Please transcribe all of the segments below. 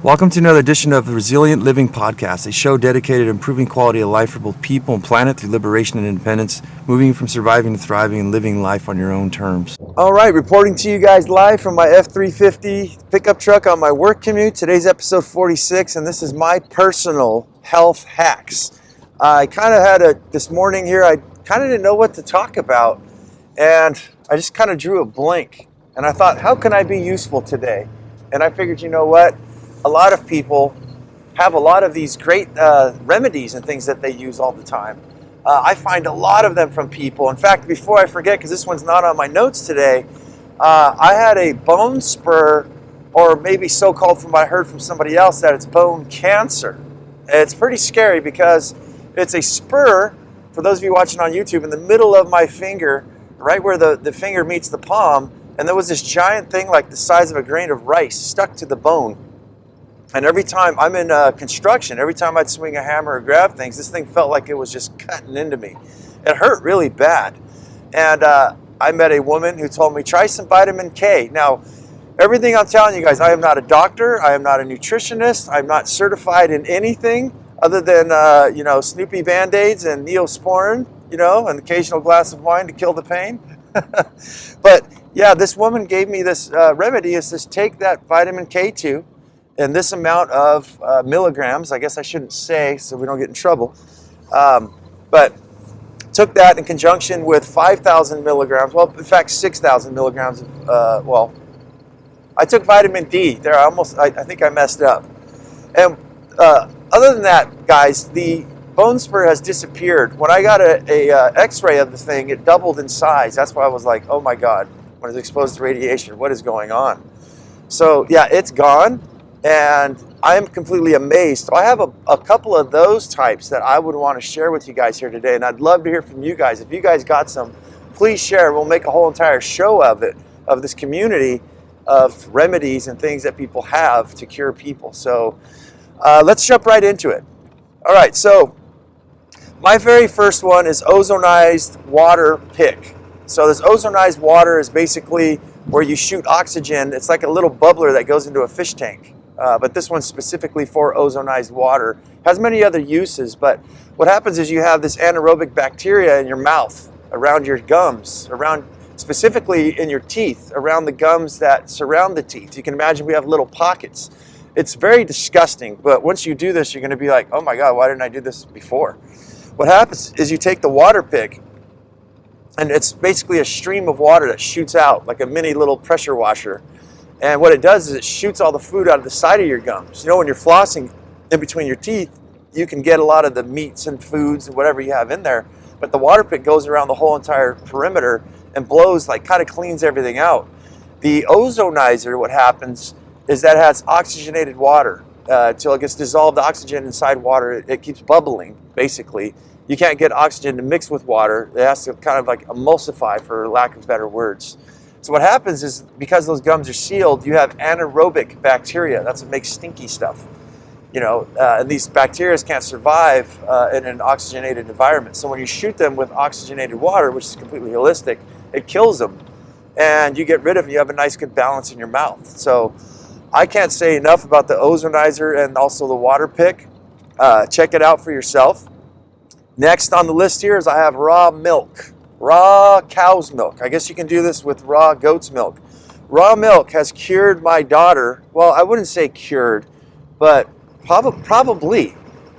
Welcome to another edition of the Resilient Living Podcast, a show dedicated to improving quality of life for both people and planet through liberation and independence, moving from surviving to thriving and living life on your own terms. All right, reporting to you guys live from my F-350 pickup truck on my work commute. Today's episode 46, and this is my personal health hacks. I kind of had this morning here, I kind of didn't know what to talk about, and I just kind of drew a blank, and I thought, how can I be useful today? And I figured, you know what? A lot of people have a lot of these great remedies and things that they use all the time. I find a lot of them from people. In fact, before I forget, because this one's not on my notes today, I had a bone spur, or maybe so-called from what I heard from somebody else, that it's bone cancer. It's pretty scary because it's a spur, for those of you watching on YouTube, in the middle of my finger, right where the finger meets the palm, and there was this giant thing like the size of a grain of rice stuck to the bone. And every time I'm in construction, every time I'd swing a hammer or grab things, this thing felt like it was just cutting into me. It hurt really bad. And I met a woman who told me, try some vitamin K. Now, everything I'm telling you guys, I am not a doctor. I am not a nutritionist. I'm not certified in anything other than, Snoopy Band-Aids and Neosporin, an occasional glass of wine to kill the pain. But yeah, this woman gave me this remedy. Is just take that vitamin K2, and this amount of milligrams, I guess I shouldn't say so we don't get in trouble, but took that in conjunction with 5,000 milligrams, well, in fact, 6,000 milligrams of, I took vitamin D. There, I think I messed up. And other than that, guys, the bone spur has disappeared. When I got a x-ray of the thing, it doubled in size. That's why I was like, oh my God, when it's exposed to radiation, what is going on? So yeah, it's gone. And I'm completely amazed. So I have a couple of those types that I would want to share with you guys here today. And I'd love to hear from you guys. If you guys got some, please share. We'll make a whole entire show of it, of this community of remedies and things that people have to cure people. So let's jump right into it. All right, so my very first one is ozonized water pick. So this ozonized water is basically where you shoot oxygen. It's like a little bubbler that goes into a fish tank. But this one's specifically for ozonized water. Has many other uses, but what happens is you have this anaerobic bacteria in your mouth, around your gums, specifically in your teeth, around the gums that surround the teeth. You can imagine we have little pockets. It's very disgusting, but once you do this, you're going to be like, oh my God, why didn't I do this before? What happens is you take the water pick, and it's basically a stream of water that shoots out like a mini little pressure washer. And what it does is it shoots all the food out of the side of your gums. When you're flossing in between your teeth, you can get a lot of the meats and foods and whatever you have in there. But the water pick goes around the whole entire perimeter and blows, kind of cleans everything out. The ozonizer, what happens is that it has oxygenated water. Until it gets dissolved oxygen inside water, it keeps bubbling, basically. You can't get oxygen to mix with water. It has to kind of like emulsify, for lack of better words. So what happens is, because those gums are sealed, you have anaerobic bacteria. That's what makes stinky stuff. And these bacteria can't survive in an oxygenated environment. So when you shoot them with oxygenated water, which is completely holistic, it kills them. And you get rid of them. You have a nice, good balance in your mouth. So I can't say enough about the ozonizer and also the water pick. Check it out for yourself. Next on the list here is I have raw milk. Raw cow's milk. I guess you can do this with raw goat's milk. Raw milk has cured my daughter. Well, I wouldn't say cured, but probably.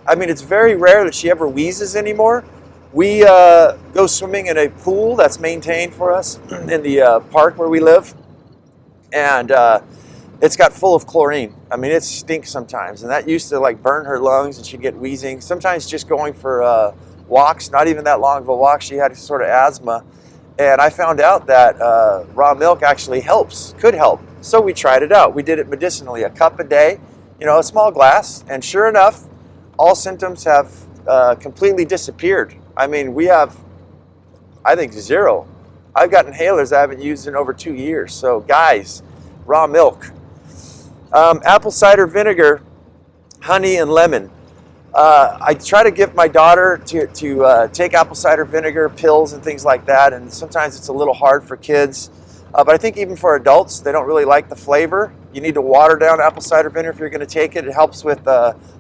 I mean, it's very rare that she ever wheezes anymore. We go swimming in a pool that's maintained for us in the park where we live. And it's got full of chlorine. I mean, it stinks sometimes. And that used to burn her lungs, and she'd get wheezing. Sometimes just going for walks, not even that long of a walk, she had sort of asthma. And I found out that raw milk actually could help. So we tried it out. We did it medicinally, a cup a day, a small glass. And sure enough, all symptoms have completely disappeared. I mean, we have, I think, zero. I've got inhalers I haven't used in over 2 years. So guys, raw milk. Apple cider vinegar, honey, and lemon. I try to give my daughter to take apple cider vinegar pills and things like that, and sometimes it's a little hard for kids. But I think even for adults, they don't really like the flavor. You need to water down apple cider vinegar if you're going to take it. It helps with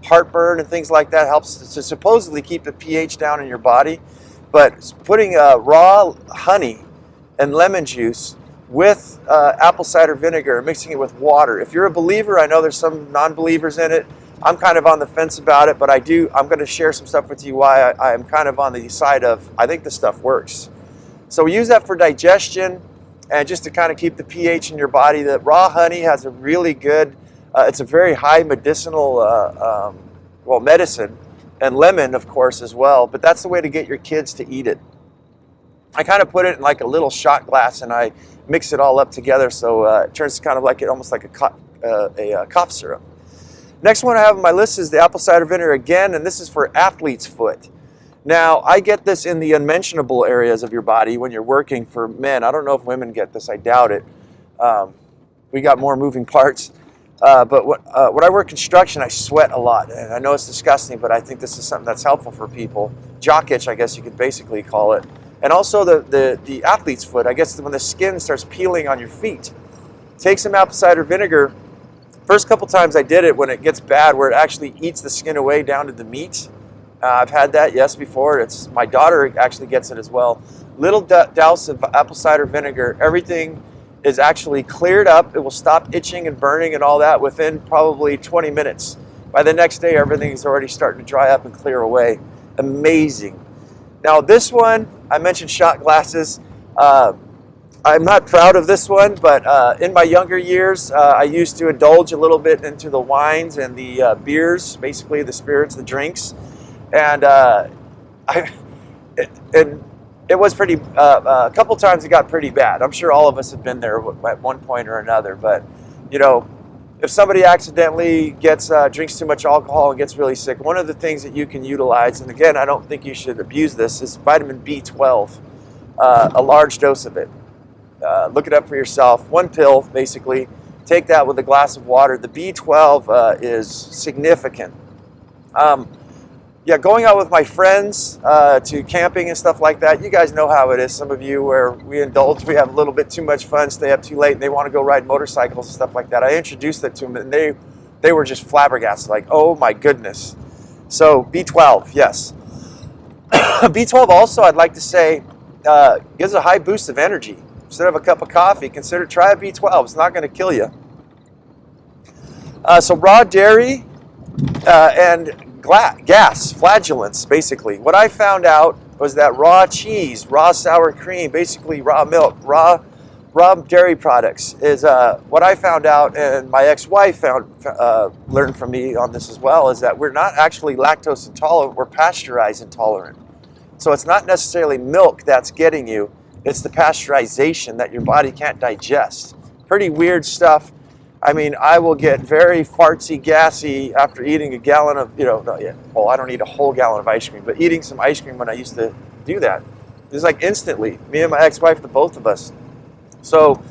heartburn and things like that. It helps to supposedly keep the pH down in your body. But putting raw honey and lemon juice with apple cider vinegar, mixing it with water. If you're a believer, I know there's some non-believers in it. I'm kind of on the fence about it, but I'm going to share some stuff with you why I'm kind of on the side of, I think the stuff works. So we use that for digestion and just to kind of keep the pH in your body. The raw honey has a really good, it's a very high medicinal, medicine, and lemon, of course, as well. But that's the way to get your kids to eat it. I kind of put it in like a little shot glass and I mix it all up together so it turns kind of like almost like a cough syrup. Next one I have on my list is the apple cider vinegar again, and this is for athlete's foot. Now, I get this in the unmentionable areas of your body when you're working for men. I don't know if women get this. I doubt it. We got more moving parts. But when I work construction, I sweat a lot. And I know it's disgusting, but I think this is something that's helpful for people. Jock itch, I guess you could basically call it. And also the athlete's foot. I guess when the skin starts peeling on your feet. Take some apple cider vinegar. First couple times I did it when it gets bad, where it actually eats the skin away down to the meat. I've had that, yes, before. My daughter actually gets it as well. Little douse of apple cider vinegar. Everything is actually cleared up. It will stop itching and burning and all that within probably 20 minutes. By the next day, everything is already starting to dry up and clear away. Amazing. Now this one, I mentioned shot glasses. I'm not proud of this one, but in my younger years, I used to indulge a little bit into the wines and the beers, basically the spirits, the drinks. And it was pretty, a couple times it got pretty bad. I'm sure all of us have been there at one point or another. But, you know, if somebody accidentally drinks too much alcohol and gets really sick, one of the things that you can utilize, and again, I don't think you should abuse this, is vitamin B12, a large dose of it. Look it up for yourself. One pill, basically. Take that with a glass of water. The B12 is significant. Going out with my friends to camping and stuff like that, you guys know how it is. Some of you, where we indulge, we have a little bit too much fun, stay up too late, and they want to go ride motorcycles and stuff like that. I introduced that to them, and they were just flabbergasted, like, oh my goodness. So B12, yes. B12 also, I'd like to say, gives a high boost of energy. Instead of a cup of coffee, try a B12. It's not going to kill you. So raw dairy and gas, flatulence, basically. What I found out was that raw cheese, raw sour cream, basically raw milk, raw dairy products is what I found out, and my ex-wife learned from me on this as well, is that we're not actually lactose intolerant, we're pasteurized intolerant. So it's not necessarily milk that's getting you, it's the pasteurization that your body can't digest. Pretty weird stuff. I mean, I will get very fartsy, gassy after eating a gallon of, I don't eat a whole gallon of ice cream, but eating some ice cream when I used to do that. It was like instantly, me and my ex-wife, the both of us. So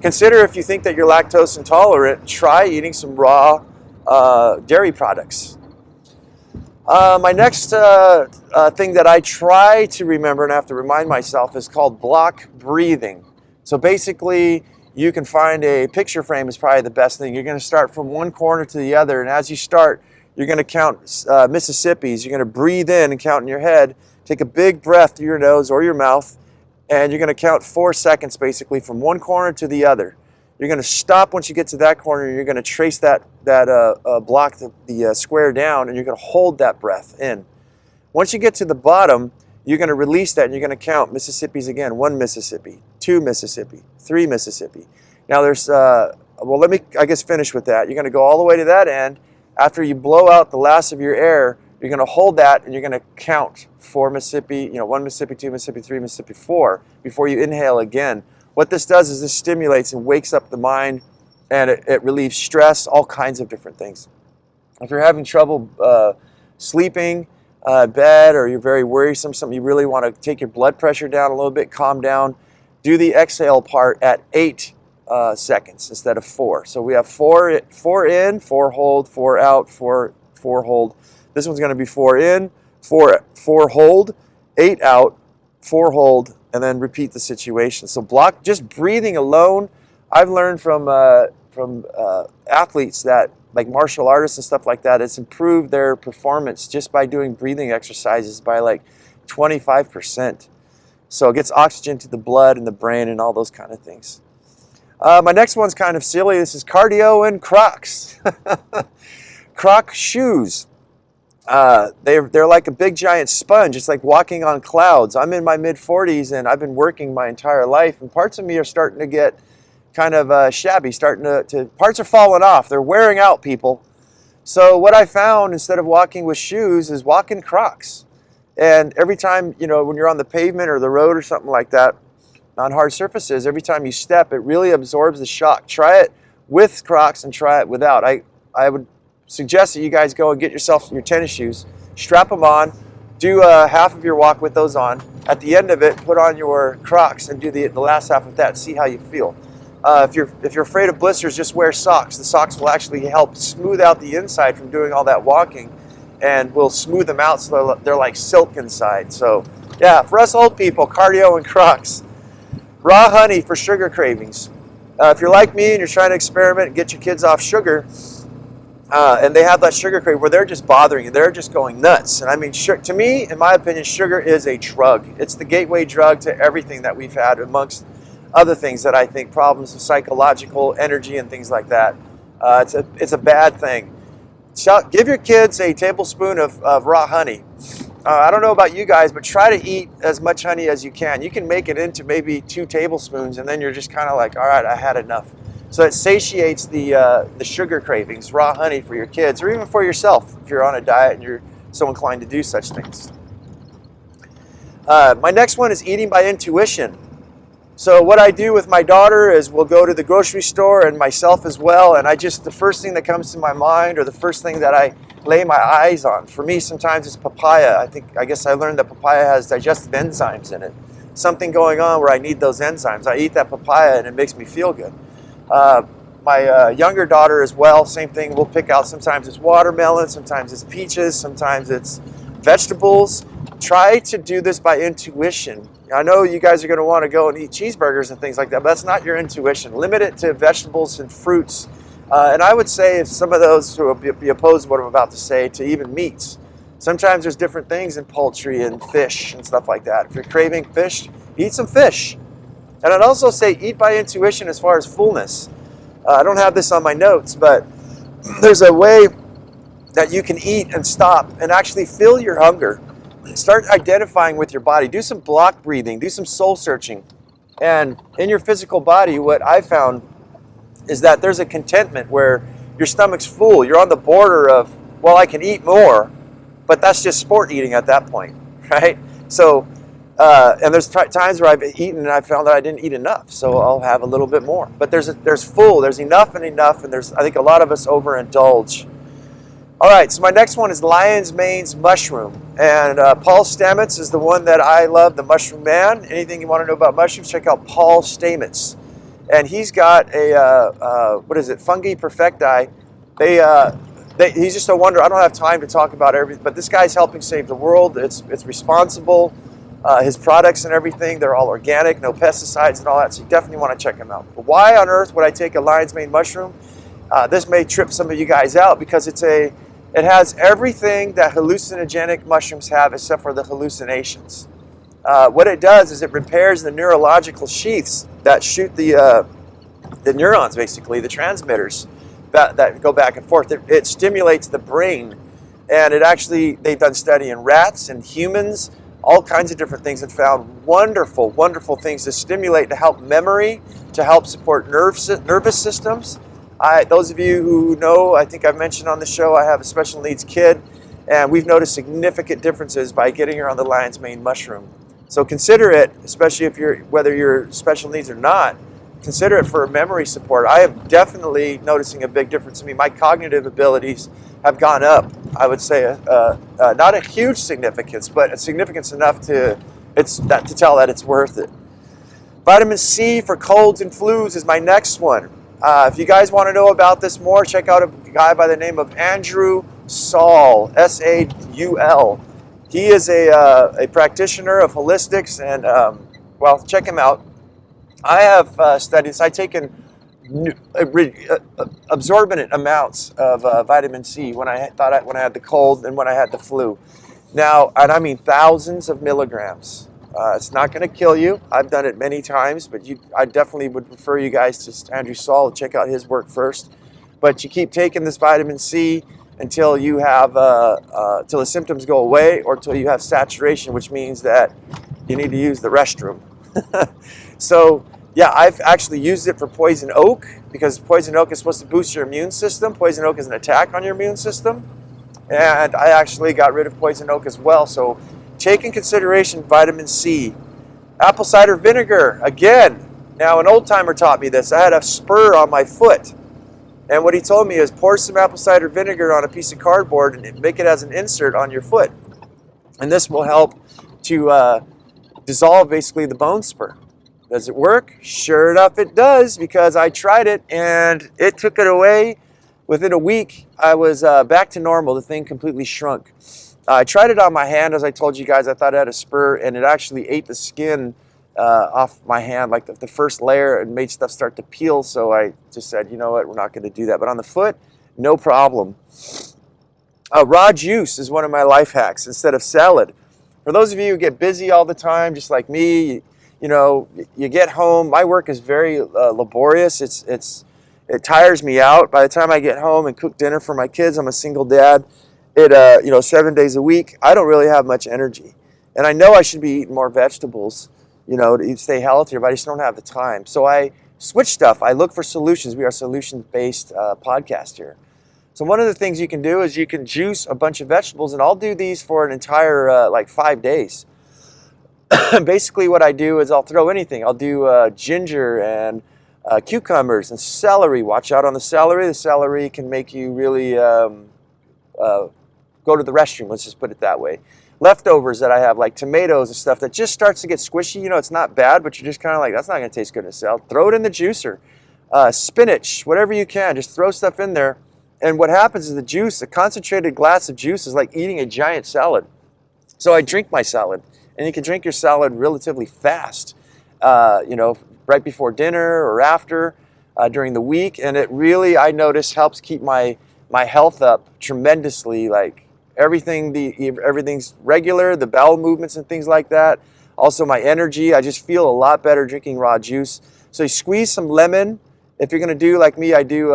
consider, if you think that you're lactose intolerant, try eating some raw dairy products. My next thing that I try to remember and have to remind myself is called block breathing. So basically, you can find a picture frame is probably the best thing. You're going to start from one corner to the other, and as you start, you're going to count Mississippis. You're going to breathe in and count in your head. Take a big breath through your nose or your mouth, and you're going to count 4 seconds basically from one corner to the other. You're going to stop once you get to that corner. You're going to trace that block, the square down, and you're going to hold that breath in. Once you get to the bottom, you're going to release that, and you're going to count Mississippis again. 1 Mississippi, 2 Mississippi, 3 Mississippi. Now there's, let me, finish with that. You're going to go all the way to that end. After you blow out the last of your air, you're going to hold that, and you're going to count 4 Mississippi, 1 Mississippi, 2 Mississippi, 3 Mississippi, 4, before you inhale again. What this does is this stimulates and wakes up the mind, and it relieves stress, all kinds of different things. If you're having trouble sleeping in bed, or you're very worrisome, something you really want to take your blood pressure down a little bit, calm down, do the exhale part at 8 seconds instead of 4. So we have 4 in, 4 hold, 4 out, 4 hold. This one's going to be 4 in, 4 hold, 8 out, 4 hold, and then repeat the situation. So just breathing alone. I've learned from athletes that, like martial artists and stuff like that, it's improved their performance just by doing breathing exercises by like 25%. So it gets oxygen to the blood and the brain and all those kind of things. My next one's kind of silly. This is cardio and Crocs. Croc shoes. They're like a big giant sponge. It's like walking on clouds. I'm in my mid-40s and I've been working my entire life, and parts of me are starting to get kind of shabby, parts are falling off. They're wearing out, people. So what I found, instead of walking with shoes, is walking Crocs. And every time, when you're on the pavement or the road or something like that, on hard surfaces, every time you step, it really absorbs the shock. Try it with Crocs and try it without. I would suggest that you guys go and get yourself your tennis shoes, strap them on, do half of your walk with those on. At the end of it, put on your Crocs and do the last half of that. See how you feel. If you're afraid of blisters, just wear socks. The socks will actually help smooth out the inside from doing all that walking, and will smooth them out so they're like silk inside. So yeah, for us old people, cardio and Crocs. Raw honey for sugar cravings. If you're like me and you're trying to experiment and get your kids off sugar, and they have that sugar craving where they're just bothering you, they're just going nuts. And I mean, to me, in my opinion, sugar is a drug. It's the gateway drug to everything that we've had, amongst other things that I think, problems of psychological energy and things like that. It's a bad thing. Give your kids a tablespoon of raw honey. I don't know about you guys, but try to eat as much honey as you can. You can make it into maybe 2 tablespoons, and then you're just kind of like, all right, I had enough. So it satiates the sugar cravings, raw honey for your kids, or even for yourself if you're on a diet and you're so inclined to do such things. My next one is eating by intuition. So what I do with my daughter is we'll go to the grocery store, and myself as well, and the first thing that comes to my mind, or the first thing that I lay my eyes on. For me, sometimes it's papaya. I guess I learned that papaya has digestive enzymes in it. Something going on where I need those enzymes. I eat that papaya and it makes me feel good. My younger daughter as well, same thing. We'll pick out, sometimes it's watermelon, sometimes it's peaches, sometimes it's vegetables. Try to do this by intuition. I know you guys are going to want to go and eat cheeseburgers and things like that, but that's not your intuition. Limit it to vegetables and fruits. And I would say, if some of those who will be opposed to what I'm about to say, to even meats. Sometimes there's different things in poultry and fish and stuff like that. If you're craving fish, eat some fish. And I'd also say eat by intuition as far as fullness. I don't have this on my notes, but there's a way that you can eat and stop and actually feel your hunger. Start identifying with your body. Do some block breathing. Do some soul searching. And in your physical body, what I found is that there's a contentment where your stomach's full. You're on the border of, well, I can eat more, but that's just sport eating at that point, right? So, and there's times where I've eaten and I found that I didn't eat enough, so I'll have a little bit more. But there's enough, and I think a lot of us overindulge. All right, so my next one is lion's mane's mushroom. And Paul Stamets is the one that I love, the Mushroom Man. Anything you want to know about mushrooms, check out Paul Stamets. And he's got Fungi Perfecti. He's just a wonder. I don't have time to talk about everything, but this guy's helping save the world. It's responsible. His products and everything, they're all organic, no pesticides and all that, so you definitely want to check him out. But why on earth would I take a lion's mane mushroom? This may trip some of you guys out, because it has everything that hallucinogenic mushrooms have except for the hallucinations. What it does is it repairs the neurological sheaths that shoot the neurons, basically, the transmitters that go back and forth. It stimulates the brain, and they've done study in rats and humans, all kinds of different things, and found wonderful, wonderful things to stimulate, to help memory, to help support nervous systems. Those of you who know, I think I've mentioned on the show, I have a special needs kid, and we've noticed significant differences by getting her on the lion's mane mushroom. So consider it, especially whether you're special needs or not, consider it for memory support. I am definitely noticing a big difference in me. My cognitive abilities have gone up. I would say not a huge significance, but a significance enough to tell that it's worth it. Vitamin C for colds and flus is my next one. If you guys want to know about this more, check out a guy by the name of Andrew Saul, S-A-U-L. He is a practitioner of holistics, and Well, check him out. I have studied this. I've taken absorbent amounts of vitamin C when I had the cold and when I had the flu. Now, and I mean thousands of milligrams. It's not going to kill you. I've done it many times, but I definitely would refer you guys to Andrew Saul to check out his work first. But you keep taking this vitamin C until you have till the symptoms go away, or till you have saturation, which means that you need to use the restroom. So yeah, I've actually used it for poison oak, because poison oak is supposed to boost your immune system. Poison oak is an attack on your immune system. And I actually got rid of poison oak as well. So take in consideration vitamin C. Apple cider vinegar, again. Now, an old timer taught me this. I had a spur on my foot. And what he told me is pour some apple cider vinegar on a piece of cardboard and make it as an insert on your foot. And this will help to dissolve basically the bone spur. Does it work? Sure enough it does, because I tried it and it took it away. Within a week, I was back to normal. The thing completely shrunk. I tried it on my hand, as I told you guys. I thought I had a spur, and it actually ate the skin off my hand, like the first layer, and made stuff start to peel. So I just said, you know what, we're not going to do that. But on the foot, no problem. Raw juice is one of my life hacks instead of salad. For those of you who get busy all the time, just like me, you know, you get home. My work is very laborious. It tires me out. By the time I get home and cook dinner for my kids, I'm a single dad. 7 days a week, I don't really have much energy. And I know I should be eating more vegetables, you know, to stay healthier, but I just don't have the time. So I switch stuff. I look for solutions. We are a solution-based podcast here. So one of the things you can do is you can juice a bunch of vegetables, and I'll do these for an entire 5 days. Basically what I do is I'll throw anything. I'll do ginger and cucumbers and celery. Watch out on the celery. The celery can make you really go to the restroom. Let's just put it that way. Leftovers that I have, like tomatoes and stuff that just starts to get squishy. You know, it's not bad, but you're just kind of like, that's not going to taste good in a salad. Throw it in the juicer. Spinach, whatever you can. Just throw stuff in there. And what happens is the juice, a concentrated glass of juice is like eating a giant salad. So I drink my salad. And you can drink your salad relatively fast, right before dinner or after, during the week. And it really, I notice, helps keep my health up tremendously. Like everything's regular, the bowel movements and things like that. Also my energy, I just feel a lot better drinking raw juice. So you squeeze some lemon. If you're going to do like me, I do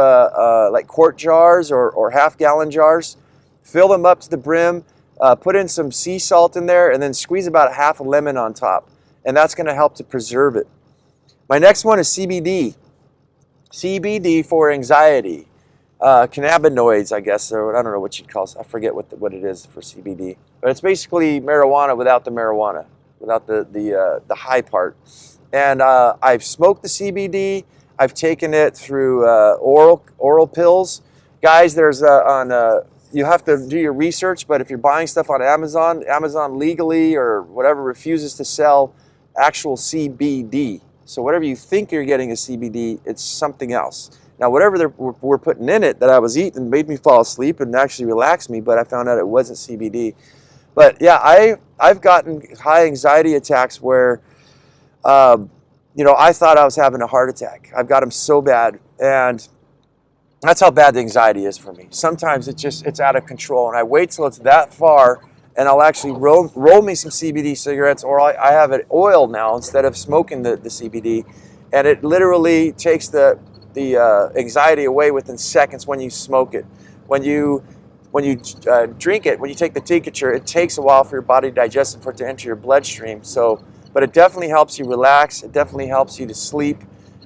like quart jars or half-gallon jars. Fill them up to the brim. Put in some sea salt in there, and then squeeze about a half a lemon on top. And that's going to help to preserve it. My next one is CBD. CBD for anxiety. Cannabinoids, I guess, or I don't know what you'd call it. I forget what it is for CBD. But it's basically marijuana without the marijuana, without the high part. And I've smoked the CBD. I've taken it through oral pills. Guys, there's you have to do your research, but if you're buying stuff on Amazon legally or whatever refuses to sell actual CBD. So whatever you think you're getting as CBD, it's something else. Now, whatever we're putting in it that I was eating made me fall asleep and actually relaxed me, but I found out it wasn't CBD. But yeah, I've gotten high anxiety attacks where, I thought I was having a heart attack. I've got them so bad, and that's how bad the anxiety is for me. Sometimes it's out of control, and I wait till it's that far, and I'll actually roll me some CBD cigarettes, or I have it oil now instead of smoking the CBD, and it literally takes the anxiety away within seconds when you smoke it. When you drink it, when you take the tincture, it takes a while for your body to digest it, for it to enter your bloodstream. But it definitely helps you relax. It definitely helps you to sleep.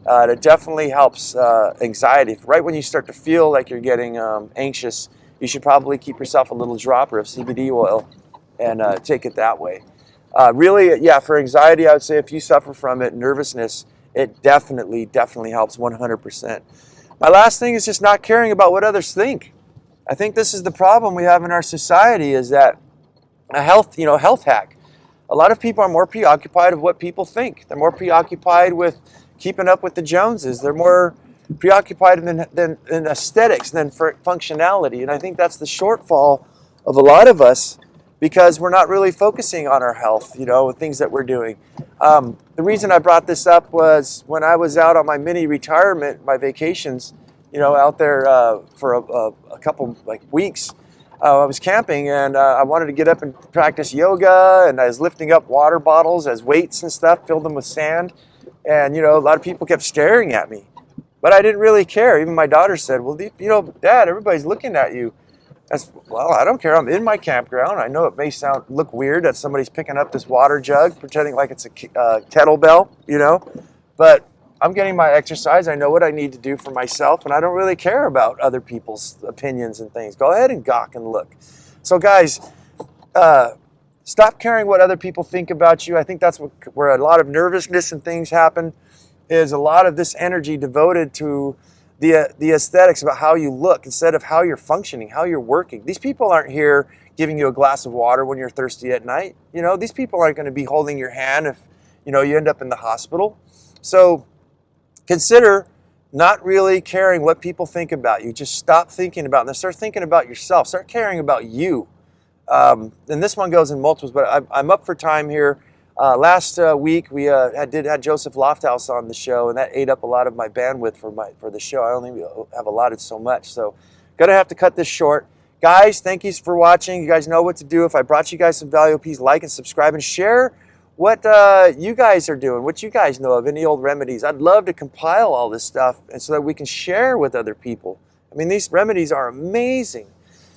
It definitely helps anxiety. Right when you start to feel like you're getting anxious, you should probably keep yourself a little dropper of CBD oil and take it that way. Really, yeah, for anxiety, I would say if you suffer from it, nervousness, it definitely helps 100%. My last thing is just not caring about what others think. I think this is the problem we have in our society, is that a health hack. A lot of people are more preoccupied with what people think. They're more preoccupied with keeping up with the Joneses. They're more preoccupied in aesthetics than for functionality. And I think that's the shortfall of a lot of us, because we're not really focusing on our health, with things that we're doing. The reason I brought this up was when I was out on my mini retirement, my vacations, out there for a couple weeks. I was camping, and I wanted to get up and practice yoga, and I was lifting up water bottles as weights and stuff, filled them with sand, and a lot of people kept staring at me, but I didn't really care. Even my daughter said, "Well, Dad, everybody's looking at you." Well, I don't care. I'm in my campground. I know it may look weird that somebody's picking up this water jug, pretending like it's a kettlebell, but I'm getting my exercise. I know what I need to do for myself, and I don't really care about other people's opinions and things. Go ahead and gawk and look. So guys, stop caring what other people think about you. I think that's where a lot of nervousness and things happen, is a lot of this energy devoted to the aesthetics about how you look instead of how you're functioning, how you're working. These people aren't here giving you a glass of water when you're thirsty at night. These people aren't going to be holding your hand if, you end up in the hospital. So consider not really caring what people think about you. Just stop thinking about them. Start thinking about yourself. Start caring about you. And this one goes in multiples, but I'm up for time here. Last week we had Joseph Lofthouse on the show, and that ate up a lot of my bandwidth for the show. I only have allotted so much, so gonna have to cut this short. Guys, thank you for watching. You guys know what to do. If I brought you guys some value, please like and subscribe and share what you guys are doing, what you guys know of, any old remedies. I'd love to compile all this stuff and so that we can share with other people. I mean, these remedies are amazing.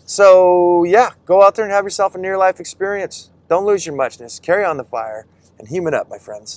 So yeah, go out there and have yourself a near-life experience. Don't lose your muchness. Carry on the fire and human up, my friends.